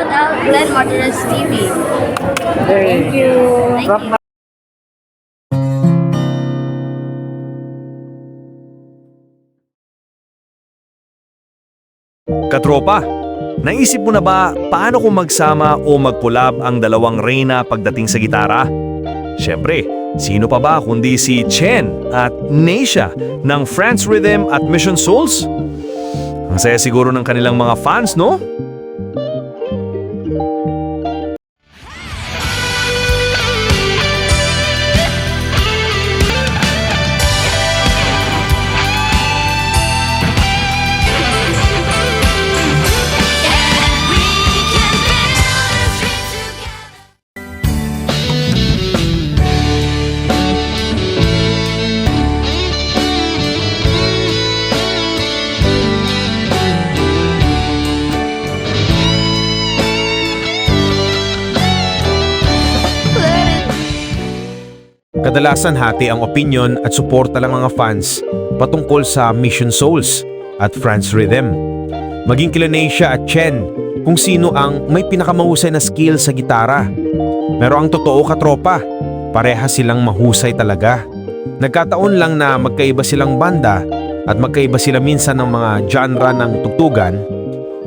shout out Glenn Martinez TV. Thank you. Thank you. Katropa, naisip mo na ba paano kung magsama o mag-collab ang dalawang reyna pagdating sa gitara? Siyempre, sino pa ba kundi si Chen at Neisha ng France Rhythm at Mission Souls? Ang saya siguro ng kanilang mga fans, no? Kadalasan hati ang opinion at suporta lang mga fans patungkol sa Mission Souls at France Rhythm. Maging kila Neisha at Chen kung sino ang may pinakamahusay na skill sa gitara. Pero ang totoo katropa, pareha silang mahusay talaga. Nagkataon lang na magkaiba silang banda at magkaiba sila minsan ng mga genre ng tugtugan.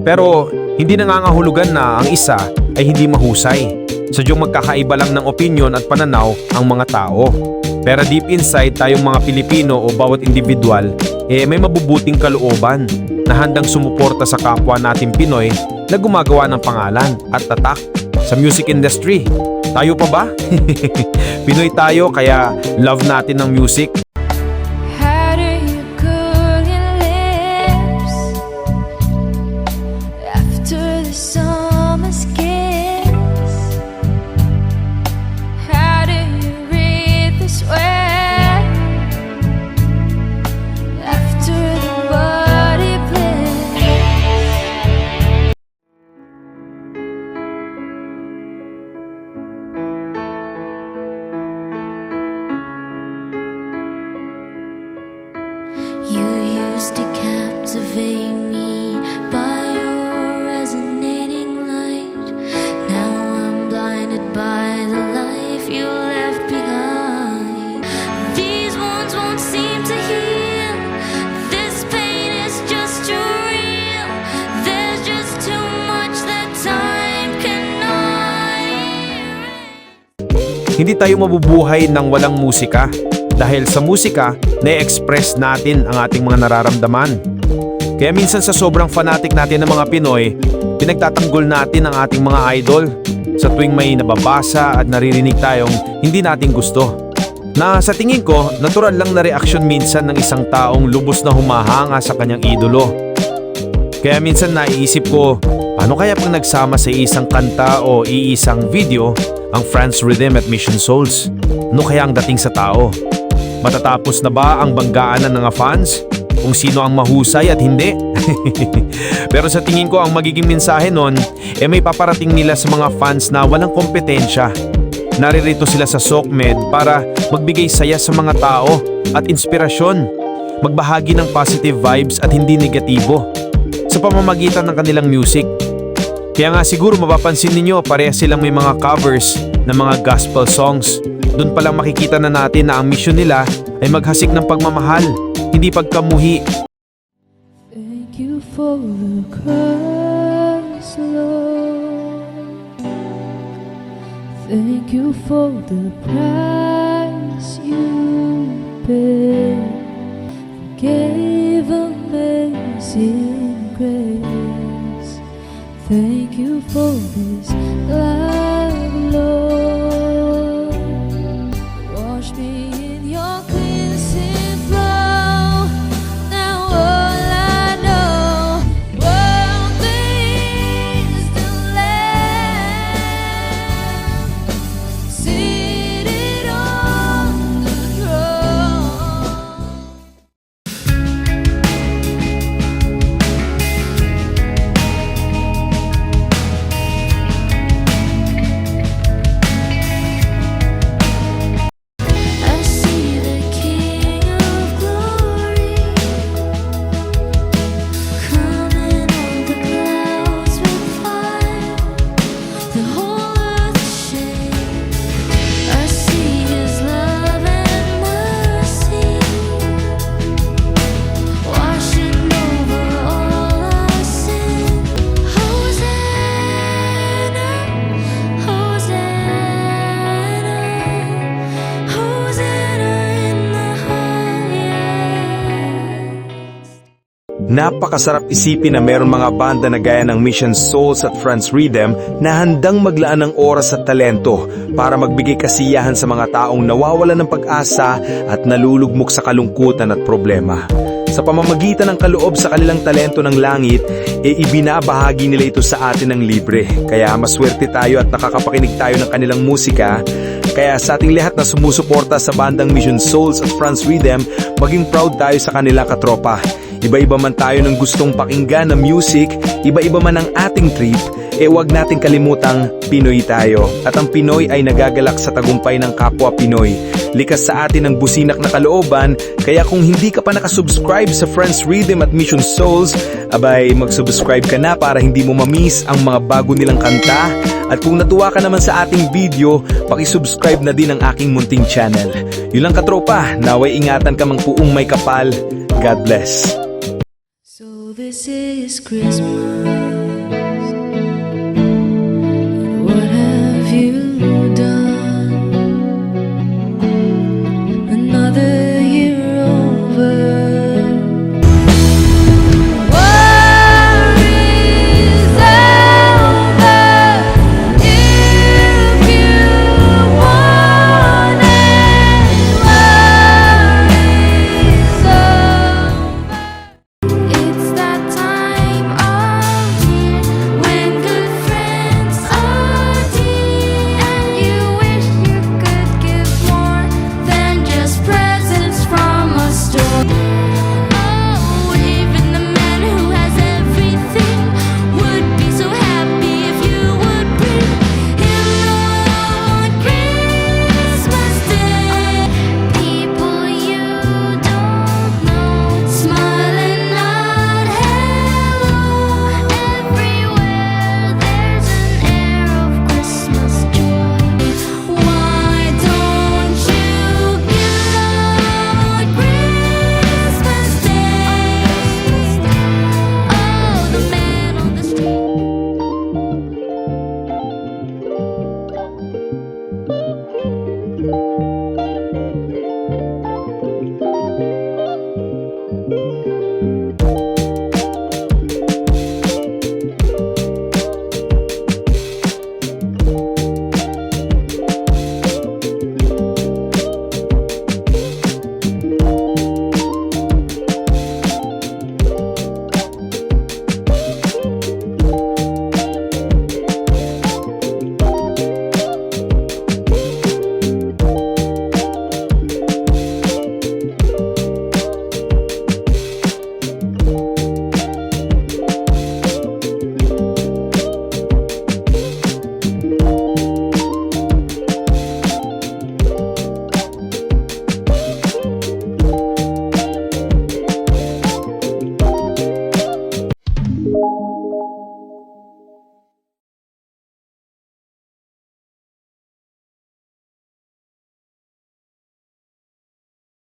Pero hindi nangangahulugan na ang isa ay hindi mahusay. Sadyang magkakaiba lang ng opinion at pananaw ang mga tao. Pero deep inside tayong mga Pilipino o bawat individual, may mabubuting kalooban na handang sumuporta sa kapwa nating Pinoy na gumagawa ng pangalan at tatak sa music industry. Tayo pa ba? Pinoy tayo kaya love natin ng music. How do you cool your lips after the summer's kiss? How do you read the sweat after the body bliss? You used to captivate me by your resonating light. Now I'm blinded by the life you left behind. These wounds won't seem to heal. This pain is just too real. There's just too much that time cannot erase. Hindi tayo mabubuhay ng walang musika. Dahil sa musika, na-express natin ang ating mga nararamdaman. Kaya minsan sa sobrang fanatic natin ng mga Pinoy, pinagtatanggol natin ang ating mga idol sa tuwing may nababasa at naririnig tayong hindi natin gusto. Na sa tingin ko, natural lang na reaksyon minsan ng isang taong lubos na humahanga sa kanyang idolo. Kaya minsan naiisip ko, ano kaya pag nagsama sa isang kanta o iisang video ang France Rhythm at Mission Souls? Ano kaya ang dating sa tao? Matatapos na ba ang banggaanan ng mga fans? Kung sino ang mahusay at hindi? Pero sa tingin ko ang magiging mensahe nun, may paparating nila sa mga fans na walang kompetensya. Naririto sila sa SOCMED para magbigay saya sa mga tao at inspirasyon. Magbahagi ng positive vibes at hindi negatibo sa pamamagitan ng kanilang music. Kaya nga siguro mapapansin ninyo pareha silang may mga covers ng mga gospel songs. Doon palang makikita na natin na ang mission nila ay maghasik ng pagmamahal, hindi pagkamuhi. Thank you for the cross, Lord. Thank you for the price you paid. Gave amazing grace. Thank you for this life, Lord. Wash me in your cleansing flow. Now all I know, worthy is the Lamb seated on the throne. Napakasarap isipin na mayroong mga banda na gaya ng Mission Souls at Franz Rhythm na handang maglaan ng oras at talento para magbigay kasiyahan sa mga taong nawawalan ng pag-asa at nalulugmok sa kalungkutan at problema. Sa pamamagitan ng kaloob sa kanilang talento ng langit, ibinabahagi nila ito sa atin ng libre. Kaya maswerte tayo at nakakapakinig tayo ng kanilang musika. Kaya sa ating lahat na sumusuporta sa bandang Mission Souls at Franz Rhythm, maging proud tayo sa kanilang katropa. Iba-iba man tayo ng gustong pakinggan na music, iba-iba man ang ating trip, huwag nating kalimutang Pinoy tayo. At ang Pinoy ay nagagalak sa tagumpay ng kapwa Pinoy. Likas sa atin ang businak na kalooban, kaya kung hindi ka pa nakasubscribe sa Franz Rhythm at Mission Souls, abay mag-subscribe ka na para hindi mo mamiss ang mga bago nilang kanta. At kung natuwa ka naman sa ating video, pakisubscribe na din ang aking munting channel. Yun lang katropa, naway ingatan ka mang puong may kapal. God bless. So this is Christmas. What have you